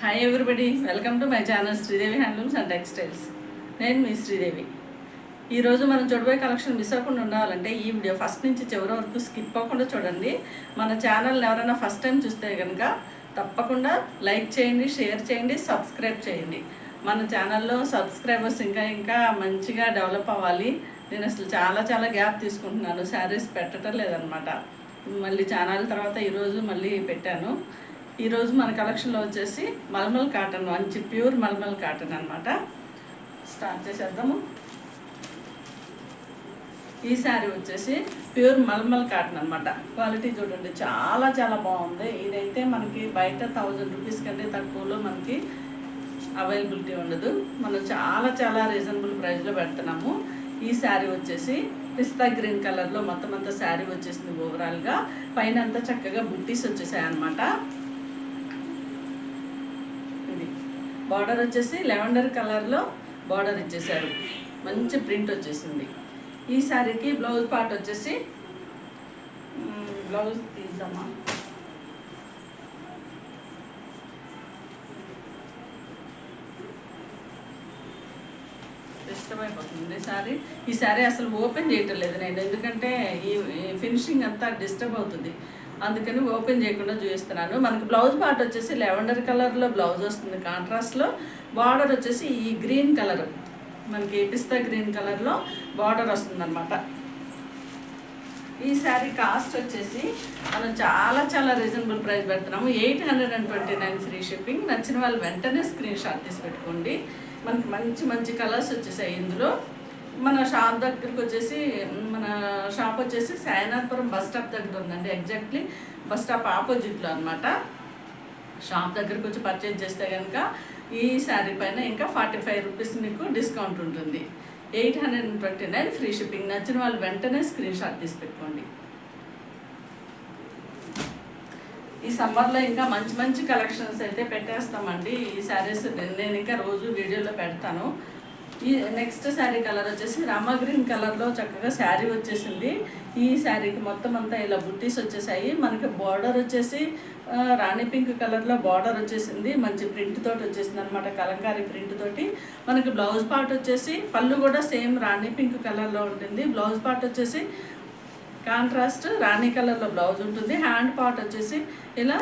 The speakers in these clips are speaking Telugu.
Hi everybody, welcome to my channel Sridevi handlooms and textiles. నేను మీ శ్రీదేవి. ఈరోజు మనం చూడబోయే కలెక్షన్ మిస్ అవ్వకుండా ఉండాలంటే ఈ వీడియో ఫస్ట్ నుంచి చివరి వరకు స్కిప్ అవ్వకుండా చూడండి. మన ఛానల్ని ఎవరైనా ఫస్ట్ టైం చూస్తే కనుక తప్పకుండా లైక్ చేయండి, షేర్ చేయండి, సబ్స్క్రైబ్ చేయండి. మన ఛానల్లో సబ్స్క్రైబర్స్ ఇంకా మంచిగా డెవలప్ అవ్వాలి. నేను అసలు చాలా గ్యాప్ తీసుకుంటున్నాను, శారీస్ పెట్టడం లేదనమాట. మళ్ళీ ఛానల్ తర్వాత ఈరోజు మళ్ళీ పెట్టాను. ఈరోజు మన కలెక్షన్లో వచ్చేసి మల్మల్ కాటన్, మంచి ప్యూర్ మల్మల్ కాటన్ అనమాట. స్టార్ట్ చేసేద్దాము. ఈ శారీ వచ్చేసి ప్యూర్ మల్మల్ కాటన్ అనమాట. క్వాలిటీ చూడండి, చాలా బాగుంది. ఇదైతే మనకి బయట 1000 రూపీస్ కంటే తక్కువలో మనకి అవైలబిలిటీ ఉండదు. మనం చాలా రీజనబుల్ ప్రైస్లో పెడుతున్నాము. ఈ శారీ వచ్చేసి పిస్తా గ్రీన్ కలర్లో మొత్తం అంతా శారీ వచ్చేసింది. ఓవరాల్గా పైన అంతా చక్కగా బుట్టీస్ వచ్చేసాయి అనమాట. బార్డర్ వచ్చేసి లెవెండర్ కలర్లో బార్డర్ ఇచ్చేసారు, మంచి ప్రింట్ వచ్చేసింది. ఈ శారీకి బ్లౌజ్ పార్ట్ వచ్చేసి బ్లౌజ్ తీద్దామా, డిస్టర్బ్ అయిపోతుంది ఈ శారీ అసలు ఓపెన్ చేయటం లేదు నేను, ఎందుకంటే ఈ ఫినిషింగ్ అంతా డిస్టర్బ్ అవుతుంది, అందుకని ఓపెన్ చేయకుండా చూపిస్తున్నాను. మనకి బ్లౌజ్ పార్ట్ వచ్చేసి లెవెండర్ కలర్లో బ్లౌజ్ వస్తుంది, కాంట్రాస్ట్లో. బార్డర్ వచ్చేసి ఈ గ్రీన్ కలర్, మనకి పిస్తా గ్రీన్ కలర్లో బార్డర్ వస్తుంది అనమాట. ఈ శారీ కాస్ట్ వచ్చేసి మనం చాలా రీజనబుల్ ప్రైస్ పెడుతున్నాము. 829 ఫ్రీ షిప్పింగ్. నచ్చిన వాళ్ళు వెంటనే స్క్రీన్ షాట్ తీసి పెట్టుకోండి. మనకి మంచి కలర్స్ వచ్చేసాయి ఇందులో. మన షాప్ దగ్గరికి వచ్చేసి, మన షాప్ వచ్చేసి సాయినాథపురం బస్ స్టాప్ దగ్గర ఉందండి. ఎగ్జాక్ట్లీ బస్ స్టాప్ ఆపోజిట్లో అనమాట. షాప్ దగ్గరికి వచ్చి పర్చేజ్ చేస్తే కనుక ఈ శారీ పైన ఇంకా 45 రూపీస్ మీకు డిస్కౌంట్ ఉంటుంది. 829 ఫ్రీ షిప్పింగ్. నచ్చిన వాళ్ళు వెంటనే స్క్రీన్ షాట్ తీసి పెట్టుకోండి. ఈ సమ్మర్లో ఇంకా మంచి కలెక్షన్స్ అయితే పెట్టేస్తామండి. ఈ శారీస్ నేను ఇంకా రోజు వీడియోలో పెడతాను. ఈ నెక్స్ట్ శారీ కలర్ వచ్చేసి రామా గ్రీన్ కలర్లో చక్కగా శారీ వచ్చేసింది. ఈ శారీకి మొత్తం అంతా ఇలా బుట్టీస్ వచ్చేసాయి. మనకి బార్డర్ వచ్చేసి రాణి పింక్ కలర్లో బార్డర్ వచ్చేసింది, మంచి ప్రింట్ తోటి వచ్చేసింది అనమాట, కలంకారీ ప్రింట్ తోటి. మనకి బ్లౌజ్ పార్ట్ వచ్చేసి పళ్ళు కూడా సేమ్ రాణి పింక్ కలర్లో ఉంటుంది. బ్లౌజ్ పార్ట్ వచ్చేసి కాంట్రాస్ట్ రాణి కలర్లో బ్లౌజ్ ఉంటుంది. హ్యాండ్ పార్ట్ వచ్చేసి ఇలా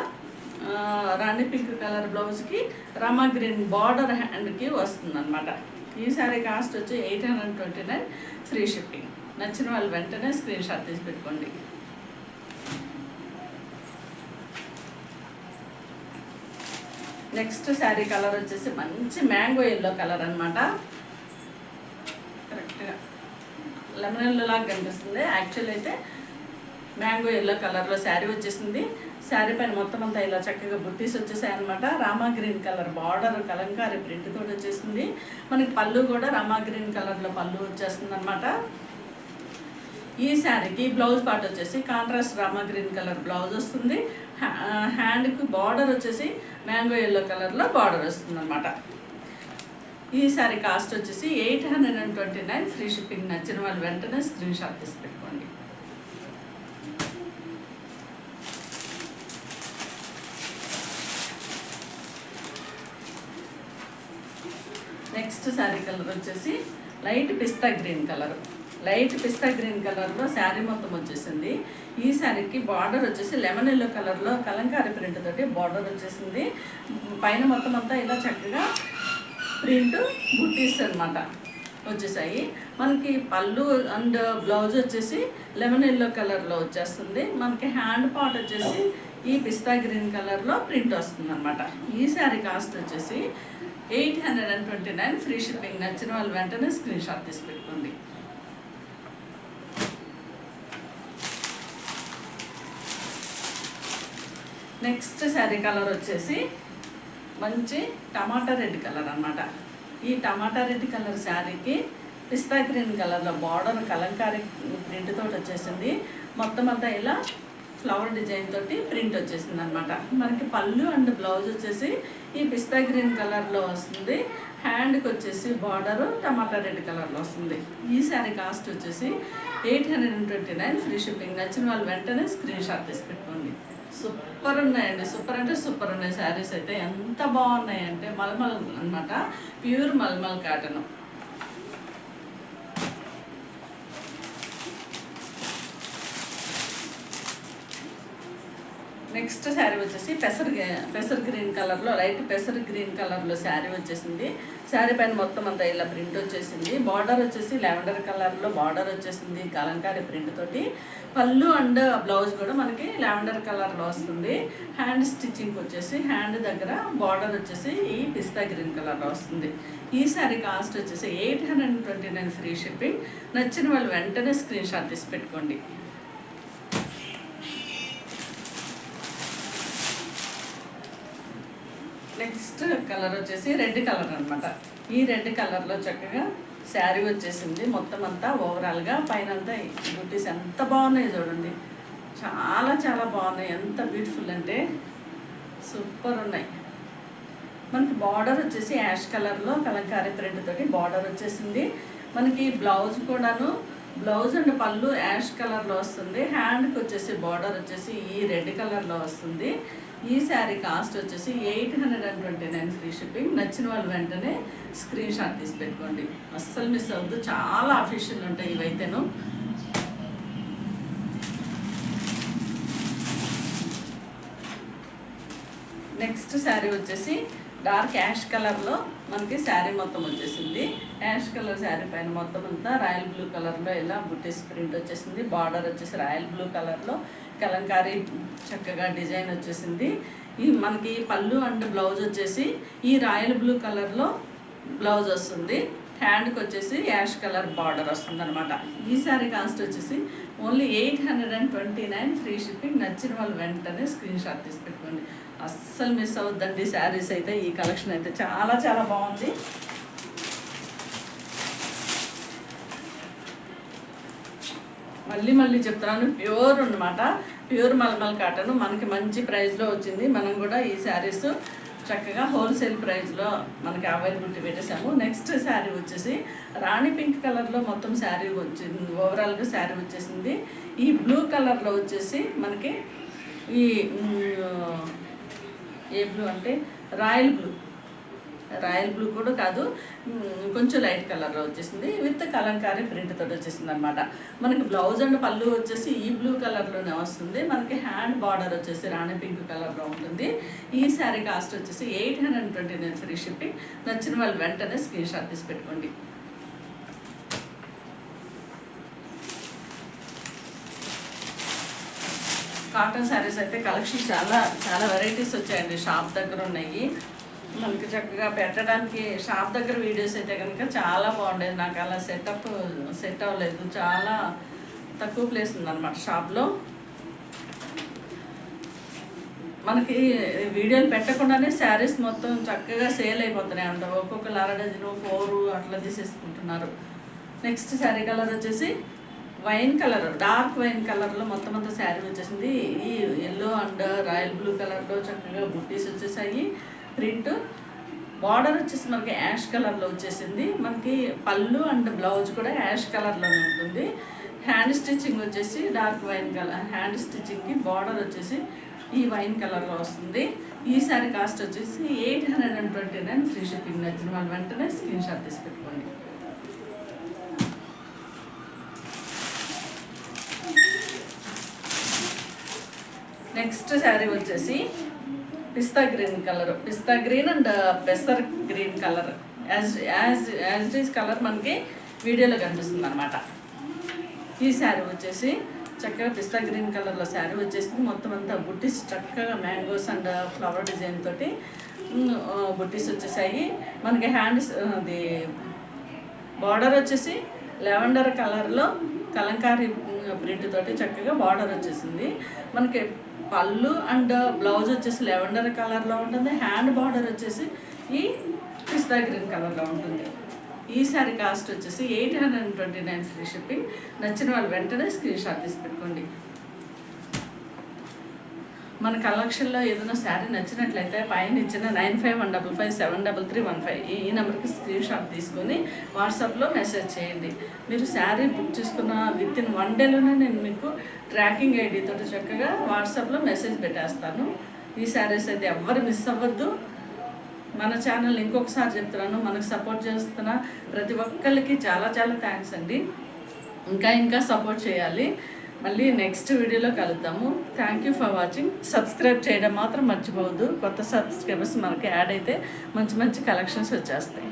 రాణి పింక్ కలర్ బ్లౌజ్కి రామా గ్రీన్ బార్డర్ హ్యాండ్కి వస్తుంది అనమాట. ఈ శారీ కాస్ట్ వచ్చి 829 ఫ్రీ షిప్పింగ్. నచ్చిన వాళ్ళు వెంటనే స్క్రీన్ షాట్ తీసి పెట్టుకోండి. నెక్స్ట్ శారీ కలర్ వచ్చేసి మంచి మ్యాంగో ఎల్లో కలర్ అనమాట. కరెక్ట్గా లెమన్ ఎల్లో లాగా కనిపిస్తుంది. యాక్చువల్ అయితే మ్యాంగో ఎల్లో కలర్లో శారీ వచ్చేసింది. శారీ పైన మొత్తం అంతా ఇలా చక్కగా బుట్టీస్ వచ్చేసాయి అనమాట. Rama green colour border Kalamkari print తోటి వచ్చేసింది. మనకి పళ్ళు కూడా రామా గ్రీన్ కలర్లో పళ్ళు వచ్చేస్తుంది అనమాట. ఈ శారీకి బ్లౌజ్ పార్ట్ వచ్చేసి contrast Rama green colour blouse వస్తుంది. హ్యాండ్కి బార్డర్ వచ్చేసి మ్యాంగో ఎల్లో కలర్లో బార్డర్ వస్తుంది అనమాట. ఈ శారీ కాస్ట్ వచ్చేసి 829 ఫ్రీ షిప్పింగ్. నచ్చిన వాళ్ళు వెంటనే స్క్రీన్ షాట్ తీసి పెట్టుకోండి. నెక్స్ట్ శారీ కలర్ వచ్చేసి లైట్ పిస్తా గ్రీన్ కలర్లో శారీ మొత్తం వచ్చేసింది. ఈ శారీకి బార్డర్ వచ్చేసి లెమన్ ఎల్లో కలర్లో కలంకారీ ప్రింట్ తోటి బార్డర్ వచ్చేసింది. పైన మొత్తం అంతా ఇలా చక్కగా ప్రింట్ బుట్టీస్ అనమాట వచ్చేసాయి. మనకి పళ్ళు అండ్ బ్లౌజ్ వచ్చేసి లెమన్ ఎల్లో కలర్లో వచ్చేస్తుంది. మనకి హ్యాండ్ పార్ట్ వచ్చేసి ఈ పిస్తా గ్రీన్ కలర్లో ప్రింట్ వస్తుంది అనమాట. ఈ శారీ కాస్ట్ వచ్చేసి 829 ఫ్రీ షిప్పింగ్. నచ్చిన వాళ్ళు వెంటనే స్క్రీన్ షాట్ తీసి పెట్టుకోండి. నెక్స్ట్ శారీ కలర్ వచ్చేసి మంచి టమాటా రెడ్ కలర్ అనమాట. ఈ టమాటా రెడ్ కలర్ శారీకి పిస్తా గ్రీన్ కలర్లో బార్డర్ కలంకారీ ప్రింట్ తోటి వచ్చేసింది. మొత్తం అంతా ఇలా ఫ్లవర్ డిజైన్ తోటి ప్రింట్ వచ్చేసింది అనమాట. మనకి పళ్ళు అండ్ బ్లౌజ్ వచ్చేసి ఈ పిస్తా గ్రీన్ కలర్లో వస్తుంది. హ్యాండ్కి వచ్చేసి బార్డరు టమాటా రెడ్ కలర్లో వస్తుంది. ఈ శారీ కాస్ట్ వచ్చేసి 829 ఫ్రీ షిప్పింగ్. నచ్చిన వాళ్ళు వెంటనే స్క్రీన్ షాట్ తీసి పెట్టుకోండి. సూపర్ ఉన్నాయండి, సూపర్ అంటే సూపర్ ఉన్నాయి శారీస్ అయితే. ఎంత బాగున్నాయంటే మల్మల్ అనమాట, ప్యూర్ మల్మల్ కాటన్. నెక్స్ట్ శారీ వచ్చేసి పెసర్ గ్రీన్ కలర్లో, లైట్ పెసర్ గ్రీన్ కలర్లో శారీ వచ్చేసింది. శారీ పైన మొత్తం అంతా ఇలా ప్రింట్ వచ్చేసింది. బార్డర్ వచ్చేసి లావెండర్ కలర్లో బార్డర్ వచ్చేసింది కలంకారీ ప్రింట్ తోటి. పళ్ళు అండ్ బ్లౌజ్ కూడా మనకి లావెండర్ కలర్లో వస్తుంది. హ్యాండ్ స్టిచ్చింగ్ వచ్చేసి హ్యాండ్ దగ్గర బార్డర్ వచ్చేసి ఈ పిస్తా గ్రీన్ కలర్లో వస్తుంది. ఈ శారీ కాస్ట్ వచ్చేసి 829 ఫ్రీ షిప్పింగ్. నచ్చిన వాళ్ళు వెంటనే స్క్రీన్ షాట్ తీసి పెట్టుకోండి. నెక్స్ట్ కలర్ వచ్చేసి రెడ్ కలర్ అనమాట. ఈ రెడ్ కలర్లో చక్కగా శారీ వచ్చేసింది. మొత్తం అంతా ఓవరాల్గా పైన అంతా బుట్టీస్ ఎంత బాగున్నాయి చూడండి, చాలా చాలా బాగున్నాయి. ఎంత బ్యూటిఫుల్ అంటే సూపర్ ఉన్నాయి. మనకి బార్డర్ వచ్చేసి యాష్ కలర్లో కలంకారీ ప్రింట్ తోటి బార్డర్ వచ్చేసింది. మనకి బ్లౌజ్ కూడాను, బ్లౌజ్ అండ్ పళ్ళు యాష్ కలర్లో వస్తుంది. హ్యాండ్కి వచ్చేసి బార్డర్ వచ్చేసి ఈ రెడ్ కలర్లో వస్తుంది. ఈ శారీ కాస్ట్ వచ్చేసి 829 ఫ్రీ షిప్పింగ్. నచ్చిన వాళ్ళు వెంటనే స్క్రీన్ షాట్ తీసి పెట్టుకోండి. అస్సలు మిస్ అవ్వద్దు, చాలా అఫీషియల్ ఉంటాయి ఇవైతేను. నెక్స్ట్ శారీ వచ్చేసి డార్క్ యాష్ కలర్లో మనకి శారీ మొత్తం వచ్చేసింది. యాష్ కలర్ శారీ పైన మొత్తం అంతా రాయల్ బ్లూ కలర్లో ఇలా బుట్టీస్ ప్రింట్ వచ్చేసింది. బార్డర్ వచ్చేసి రాయల్ బ్లూ కలర్లో కలంకారీ చక్కగా డిజైన్ వచ్చేసింది. ఈ మనకి పళ్ళు అండ్ బ్లౌజ్ వచ్చేసి ఈ రాయల్ బ్లూ కలర్లో బ్లౌజ్ వస్తుంది. హ్యాండ్కి వచ్చేసి యాష్ కలర్ బార్డర్ వస్తుంది అనమాట. ఈ శారీ కాస్ట్ వచ్చేసి ఓన్లీ 829 ఫ్రీ షిప్పింగ్. నచ్చిన వాళ్ళు వెంటనే స్క్రీన్ షాట్ తీసి పెట్టుకోండి. అస్సలు మిస్ అవ్వద్దండి శారీస్ అయితే. ఈ కలెక్షన్ అయితే చాలా చాలా బాగుంది. మళ్ళీ చెప్తున్నాను, ప్యూర్ అన్నమాట, ప్యూర్ మల్మల్ కాటన్. మనకి మంచి ప్రైస్లో వచ్చింది. మనం కూడా ఈ శారీస్ చక్కగా హోల్సేల్ ప్రైస్లో మనకి అవైలబిలిటీ పెట్టేసాము. నెక్స్ట్ శారీ వచ్చేసి రాణి పింక్ కలర్లో మొత్తం శారీ వచ్చింది. ఓవరాల్గా శారీ వచ్చేసింది. ఈ బ్లూ కలర్లో వచ్చేసి మనకి ఈ ఏ బ్లూ అంటే రాయల్ బ్లూ కూడా కాదు, కొంచెం లైట్ కలర్లో వచ్చేసింది. విత్ కలంకారీ ప్రింట్ తోటి వచ్చేసింది అనమాట. మనకి బ్లౌజ్ అండ్ పళ్ళు వచ్చేసి ఈ బ్లూ కలర్లోనే వస్తుంది. మనకి హ్యాండ్ బార్డర్ వచ్చేసి రాణి పింక్ కలర్లో ఉంటుంది. ఈ శారీ కాస్ట్ వచ్చేసి 829 ఫ్రీ షిప్పింగ్. నచ్చిన వాళ్ళు వెంటనే స్క్రీన్ షాట్ తీసి పెట్టుకోండి. కాటన్ శారీస్ అయితే కలెక్షన్ చాలా చాలా వెరైటీస్ వచ్చాయండి. షాప్ దగ్గర ఉన్నాయి, మనకి చక్కగా పెట్టడానికి. షాప్ దగ్గర వీడియోస్ అయితే కనుక చాలా బాగుండేది. నాకు అలా సెట్ అవ్వలేదు. చాలా తక్కువ ప్లేస్ ఉందన్నమాట షాప్లో. మనకి వీడియోలు పెట్టకుండానే శారీస్ మొత్తం చక్కగా సేల్ అయిపోతున్నాయి అంట. ఒక్కొక్కరు 1 డజను 4 అట్లా తీసేసుకుంటున్నారు. నెక్స్ట్ శారీ కలర్ వచ్చేసి వైన్ కలర్, డార్క్ వైన్ కలర్లో మొత్తం అంతా శారీ వచ్చేసింది. ఈ ఎల్లో అండ్ రాయల్ బ్లూ కలర్లో చక్కగా బుట్టీస్ వచ్చేసాయి. ప్రింట్ బార్డర్ వచ్చేసి మనకి యాష్ కలర్లో వచ్చేసింది. మనకి పళ్ళు అండ్ బ్లౌజ్ కూడా యాష్ కలర్లోనే ఉంటుంది. హ్యాండ్ స్టిచ్చింగ్ వచ్చేసి డార్క్ వైన్ కలర్. హ్యాండ్ స్టిచ్చింగ్కి బార్డర్ వచ్చేసి ఈ వైన్ కలర్లో వస్తుంది. ఈ శారీ కాస్ట్ వచ్చేసి 829 ఫ్రీ షిప్పింగ్. నచ్చిన వాళ్ళు వెంటనే స్క్రీన్ షాట్ తీసి పెట్టుకోండి. నెక్స్ట్ శారీ వచ్చేసి పిస్తా గ్రీన్ కలర్, పిస్తా గ్రీన్ అండ్ పెసర్ green colour. As it is colour మనకి వీడియోలో కనిపిస్తుంది అనమాట. ఈ శారీ వచ్చేసి చక్కగా పిస్తా గ్రీన్ కలర్లో శారీ వచ్చేసింది. మొత్తం అంతా బుట్టీస్ చక్కగా మ్యాంగోస్ అండ్ ఫ్లవర్ డిజైన్ తోటి బుట్టీస్ వచ్చేసాయి. మనకి హ్యాండ్స్ అది బార్డర్ వచ్చేసి లెవెండర్ కలర్లో కలంకారీ ప్రింట్ తోటి చక్కగా బార్డర్ వచ్చేసింది. మనకి పళ్ళు అండ్ బ్లౌజ్ వచ్చేసి లెవెండర్ కలర్లో ఉంటుంది. హ్యాండ్ బార్డర్ వచ్చేసి ఈ పిస్తా గ్రీన్ కలర్లో ఉంటుంది. ఈ శారీ కాస్ట్ వచ్చేసి 829 ఫ్రీ షిప్పింగ్. నచ్చిన వాళ్ళు వెంటనే స్క్రీన్ షాట్ తీసి పెట్టుకోండి. మన కలెక్షన్లో ఏదైనా శారీ నచ్చినట్లయితే పైన ఇచ్చిన 9515573315 ఈ నెంబర్కి స్క్రీన్ షాట్ తీసుకొని వాట్సాప్లో మెసేజ్ చేయండి. మీరు శారీ బుక్ చేసుకున్న విత్ ఇన్ 1 డేలోనే నేను మీకు ట్రాకింగ్ ఐడితో చక్కగా వాట్సాప్లో మెసేజ్ పెట్టేస్తాను. ఈ శారీస్ అయితే ఎవ్వరు మిస్ అవ్వద్దు. మన ఛానల్ ఇంకొకసారి చెప్తున్నాను, మనకు సపోర్ట్ చేస్తున్న ప్రతి ఒక్కరికి చాలా చాలా థ్యాంక్స్ అండి. ఇంకా సపోర్ట్ చేయాలి. మళ్ళీ నెక్స్ట్ వీడియోలో కలుద్దాము. Thank you for watching. Subscribe చేయడం మాత్రం మర్చిపోవద్దు. కొత్త సబ్స్క్రైబర్స్ మనకి యాడ్ అయితే మంచి మంచి కలెక్షన్స్ వచ్చేస్తాయి.